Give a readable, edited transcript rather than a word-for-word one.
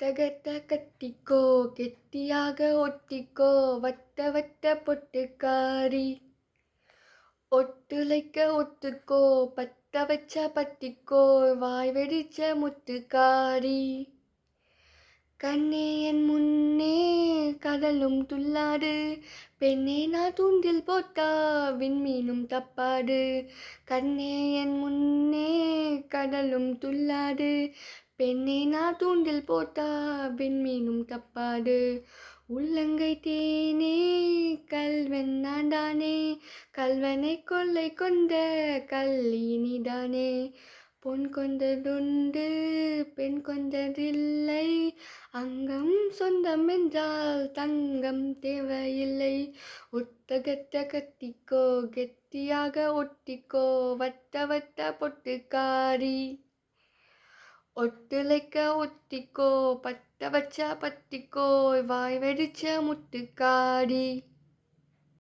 ஒட்டகத்த கட்டிக்கோ கெட்டியாக ஒட்டிக்கோ வட்ட வட்ட பொட்டுக்காரி. ஒட்டுழைக்க ஒத்துக்கோ பத்த வச்ச பட்டிக்கோ வாய் வெடிச்ச முத்துக்காரி. கண்ணே என் முன்னே கடலும் துள்ளாடு, பெண்ணே நான் தூண்டில் போட்டா விண்மீனும் தப்பாடு. கண்ணே என் முன்னே கடலும் துள்ளாடு, பெண்ணே நான் தூண்டில் போட்டா விண்மீனும் தப்பாடு. உள்ளங்கை தேனே கல்வன் நான்தானே, கல்வனை கொள்ளை கொண்ட கல்லினிதானே. பொன் கொண்டதுண்டு பெண் கொண்டதில்லை, அங்கம் சொந்தம் என்றால் தங்கம் தேவையில்லை. ஒட்டகத்த கட்டிக்கோ கெட்டியாக ஒட்டிக்கோ வட்ட வட்ட பொட்டுக்காரி. ஒட்டுழைக்க ஒத்திக்கோ பத்த வச்ச பத்திக்கோ வாய் வெடிச்ச முத்துக்காரி.